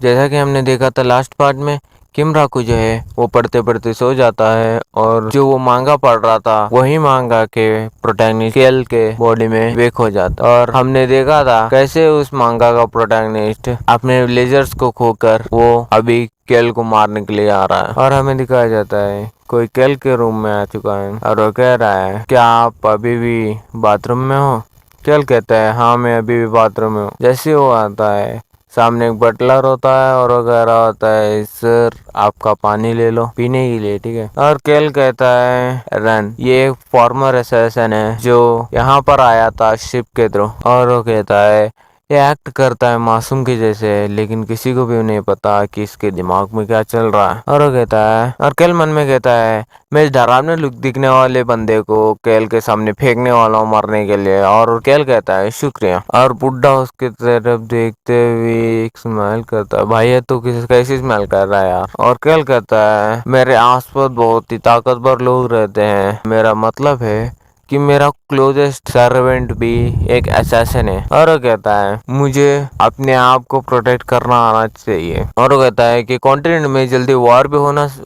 जैसा कि हमने देखा था लास्ट पार्ट में, किमराकू जो है वो पढ़ते पढ़ते सो जाता है और जो वो मांगा पढ़ रहा था वही मांगा के प्रोटैगनिस्ट केल के बॉडी में वेक हो जाता। और हमने देखा था कैसे उस मांगा का प्रोटैगनिस्ट अपने विलेजर्स को खोकर वो अभी केल को मारने के लिए आ रहा है। और हमें दिखाया जाता है कोई केल के रूम में आ चुका है और वो कह रहा है, क्या आप अभी भी बाथरूम में हो? केल कहता है, हाँ मैं अभी भी बाथरूम में हूँ। जैसे वो आता है सामने एक बटलर होता है और वो कह रहा होता है, सर आपका पानी ले लो पीने के लिए, ठीक है। और केल कहता है, रन, ये एक फॉर्मर असैसिन है जो यहाँ पर आया था शिप के थ्रू। और वो कहता है ये एक्ट करता है मासूम के जैसे, लेकिन किसी को भी नहीं पता कि इसके दिमाग में क्या चल रहा है। और वो कहता है, और केल मन में कहता है, मैं इस डरावने लुक दिखने वाले बंदे को केल के सामने फेंकने वाला हूँ मरने के लिए। और केल कहता है शुक्रिया। और बुड्ढा उसकी तरफ देखते हुए एक स्माइल करता है, भाई ये तो कैसी स्माइल कर रहा है यार। और केल कहता है, मेरे आसपास बहुत ही ताकतवर लोग रहते हैं, मेरा मतलब है कि मेरा क्लोजेस्ट सर्वेंट भी एक असैसिन है। और वो कहता है मुझे अपने आप को प्रोटेक्ट करना आना चाहिए। और वो कहता है कि कॉन्टिनेंट में जल्दी वॉर भी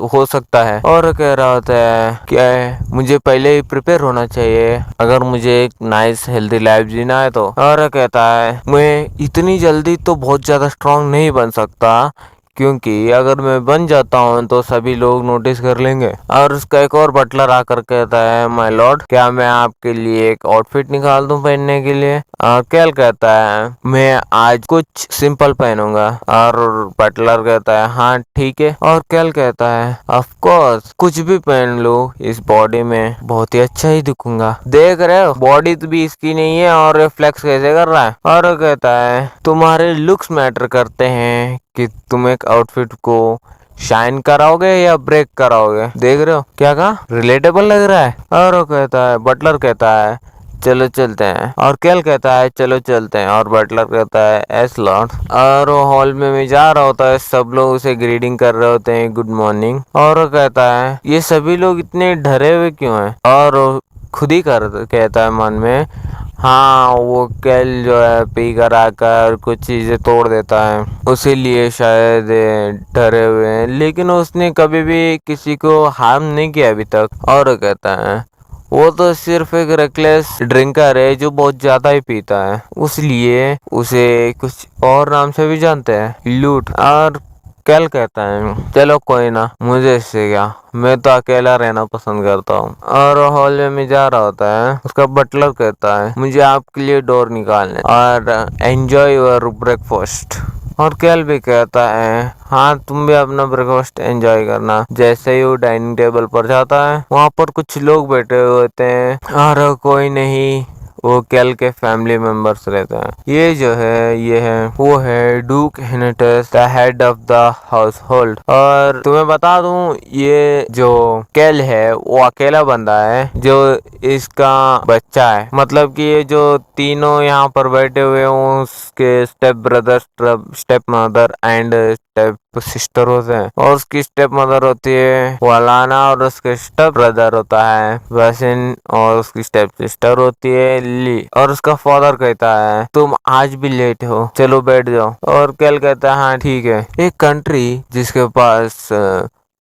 हो सकता है। और वो कह रहा होता है कि मुझे पहले ही प्रिपेयर होना चाहिए अगर मुझे एक नाइस हेल्दी लाइफ जीना है तो। और वो कहता है मैं इतनी जल्दी तो बहुत ज्यादा स्ट्रांग नहीं बन सकता, क्योंकि अगर मैं बन जाता हूँ तो सभी लोग नोटिस कर लेंगे। और उसका एक और बटलर आकर कहता है, माय लॉर्ड क्या मैं आपके लिए एक आउटफिट निकाल दूं पहनने के लिए? और केल कहता है मैं आज कुछ सिंपल पहनूंगा। और बटलर कहता है हाँ ठीक है। और केल कहता है ऑफ कोर्स कुछ भी पहन लो, इस बॉडी में बहुत ही अच्छा ही दिखूंगा, देख रहे हो बॉडी तो भी इसकी नहीं है और फ्लेक्स कैसे कर रहा है। और वो कहता है तुम्हारे लुक्स मैटर करते हैं कि तुम एक आउटफिट को शाइन कराओगे या ब्रेक कराओगे, देख रहे हो क्या कहा, रिलेटेबल लग रहा है। और वो कहता है, बटलर कहता है चलो चलते हैं। और केल कहता है चलो चलते हैं। और बटलर कहता है एस लॉर्ड। और वो हॉल में जा रहा होता है, सब लोग उसे ग्रीटिंग कर रहे होते हैं, गुड मॉर्निंग। और वो कहता है ये सभी लोग इतने डरे हुए क्यों हैं? और वो खुद ही कहता है मन में, हाँ वो केल जो है पी कर आकर कुछ चीजें तोड़ देता है, उसीलिए शायद डरे हुए हैं, लेकिन उसने कभी भी किसी को हार्म नहीं किया अभी तक। और वो कहता है वो तो सिर्फ एक रेकलेस ड्रिंकर है जो बहुत ज्यादा ही पीता है, उसलिए उसे कुछ और नाम से भी जानते हैं, लूट। और केल कहता है चलो कोई ना, मुझे इससे क्या, मैं तो अकेला रहना पसंद करता हूँ। और हॉल में जा रहा होता है, उसका बटलर कहता है मुझे आपके लिए डोर निकालने और एंजॉय योर ब्रेकफास्ट। और केल भी कहता है हाँ तुम भी अपना ब्रेकफास्ट एंजॉय करना। जैसे ही वो डाइनिंग टेबल पर जाता है वहाँ पर कुछ लोग बैठे हुए होते हैं और कोई नहीं, वो केल के फैमिली मेंबर्स रहते हैं। ये जो है ये है वो है डूक हेनेटस, the head of the household. और तुम्हें बता दूं ये जो केल है वो अकेला बंदा है जो इसका बच्चा है, मतलब कि ये जो तीनों यहाँ पर बैठे हुए हैं उसके step brother, step mother and step sister होते हैं। और उसकी स्टेप मदर होती है वलाना और उसके स्टेप ब्रदर होता है वैसिन और उसकी स्टेप सिस्टर होती है ली। और उसका फादर कहता है तुम आज भी लेट हो, चलो बैठ जाओ। और केल कहता है हाँ ठीक है। एक कंट्री जिसके पास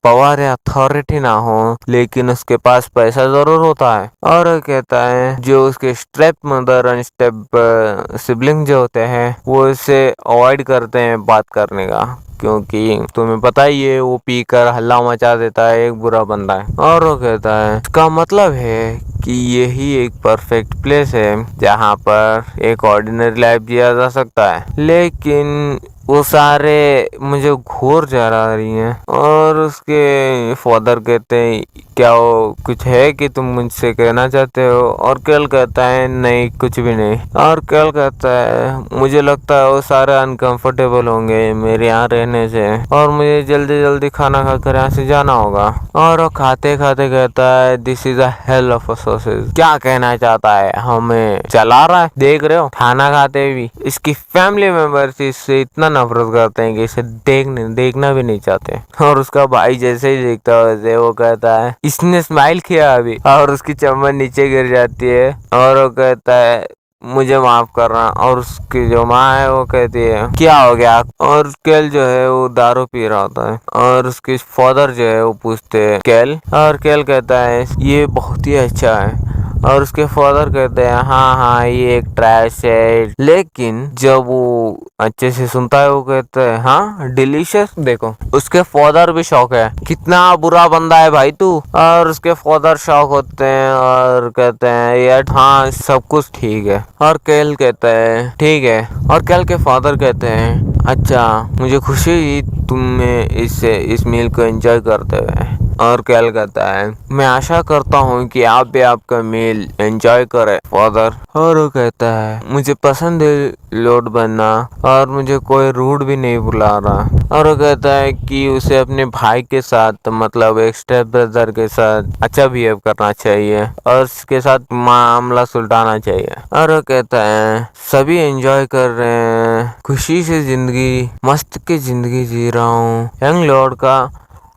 पावर या अथॉरिटी ना हो लेकिन उसके पास पैसा जरूर होता है। और वो कहता है जो उसके step mother and step sibling जो होते हैं वो इसे अवॉइड करते हैं बात करने का, क्योंकि तुम्हें पता ही है वो पीकर हल्ला मचा देता है, एक बुरा बंदा है। और वो कहता है इसका मतलब है कि यही एक परफेक्ट प्लेस है जहाँ पर एक ऑर्डिनरी लाइफ जिया जा सकता है, लेकिन वो सारे मुझे घूर जा रही हैं। और उसके फादर कहते हैं क्या वो कुछ है कि तुम मुझसे कहना चाहते हो? और केल कहता है नहीं कुछ भी नहीं। और केल कहता है मुझे लगता है वो सारे अनकंफर्टेबल होंगे मेरे यहाँ रहने से और मुझे जल्दी जल्दी खाना खाकर यहाँ से जाना होगा। और वो खाते खाते कहता है this is a hell of a sausage. क्या कहना चाहता है, हमें चला रहा है, देख रहे हो खाना खाते भी। इसकी फैमिली मेंबर्स इससे इतना नफरत करते हैं कि इसे देखना भी नहीं चाहते। और उसका भाई जैसे ही देखता है वैसे वो कहता है इसने स्माइल किया अभी, और उसकी चम्मच नीचे गिर जाती है। और वो कहता है मुझे माफ करना। और उसकी जो माँ है वो कहती है क्या हो गया। और केल जो है वो दारू पी रहा होता है और उसके फादर जो है वो पूछते हैं केल, और केल कहता है ये बहुत ही अच्छा है। और उसके फादर कहते हैं हाँ हाँ ये एक ट्रैश है। लेकिन जब वो अच्छे से सुनता है वो कहते हैं हाँ डिलीशियस। देखो उसके फादर भी शौक है, कितना बुरा बंदा है भाई तू। और उसके फादर शौक होते हैं और कहते हैं यार हाँ सब कुछ ठीक है। और केल कहता है ठीक है। और केल के फादर कहते हैं अच्छा मुझे खुशी हुई तुम्हें इस मील को एंजॉय करते हुए। और केल कहता है मैं आशा करता हूँ कि आप भी आपका मील एंजॉय करें फादर। और वो कहता है मुझे पसंद है लॉर्ड बनना और मुझे कोई रूड भी नहीं बुला रहा। और वो कहता है कि उसे अपने भाई के साथ मतलब एक स्टेप ब्रदर के साथ अच्छा बिहेव करना चाहिए और उसके साथ मामला सुलझाना चाहिए। और वो कहता है सभी एंजॉय कर रहे हैं, खुशी से जिंदगी मस्त की जिंदगी जी रहा हूँ यंग लॉर्ड का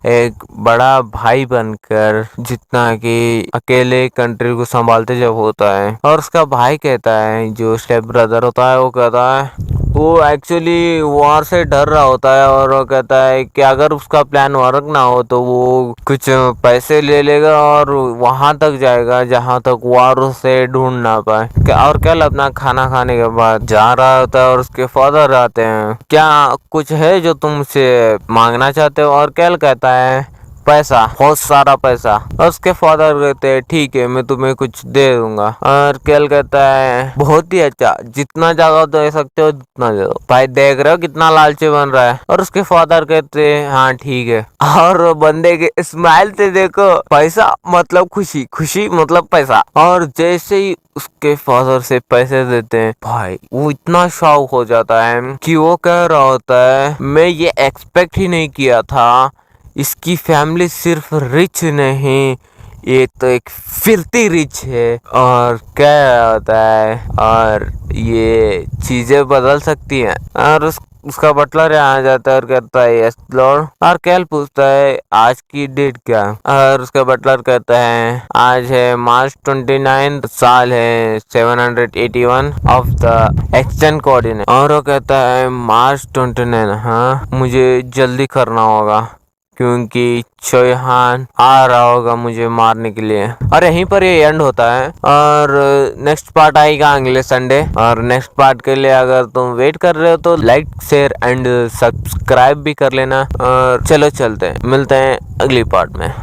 एक बड़ा भाई बनकर, जितना कि अकेले कंट्री को संभालते जब होता है। और उसका भाई कहता है जो स्टेप ब्रदर होता है वो कहता है वो एक्चुअली वॉर से डर रहा होता है और वो कहता है कि अगर उसका प्लान वर्क ना हो तो वो कुछ पैसे ले लेगा और वहां तक जाएगा जहां तक वॉर उसे ढूंढ ना पाए। और कल अपना खाना खाने के बाद जा रहा होता है और उसके फादर आते हैं क्या कुछ है जो तुमसे मांगना चाहते हो। और कल कहता है पैसा, बहुत सारा पैसा। और उसके फादर कहते हैं ठीक है मैं तुम्हें कुछ दे दूंगा। और केल कहता है बहुत ही अच्छा, जितना ज्यादा दे सकते हो जितना दे दो। भाई देख रहे हो कितना लालची बन रहा है। और उसके फादर कहते हैं हाँ ठीक है। और बंदे के स्माइल से देखो पैसा मतलब खुशी, खुशी मतलब पैसा। और जैसे ही उसके फादर से पैसे देते हैं भाई वो इतना शॉक हो जाता है कि वो कह रहा होता है मैं ये एक्सपेक्ट ही नहीं किया था। इसकी फैमिली सिर्फ रिच नहीं, ये तो एक फिरती रिच है। और क्या होता है और ये चीजें बदल सकती हैं। और उसका बटलर यहाँ जाता है और कहता है यस लॉर्ड। और कैल पूछता है आज की डेट क्या। और उसका बटलर कहता है आज है मार्च 29, साल है 781 ऑफ द एक्सटेंड कोऑर्डिनेट। और वो कहता है मार्च 29, हाँ मुझे जल्दी करना होगा क्योंकि चौहान आ रहा होगा मुझे मारने के लिए। और यहीं पर ये एंड होता है और नेक्स्ट पार्ट आएगा अगले संडे। और नेक्स्ट पार्ट के लिए अगर तुम वेट कर रहे हो तो लाइक शेयर एंड सब्सक्राइब भी कर लेना। और चलो चलते हैं, मिलते हैं अगली पार्ट में।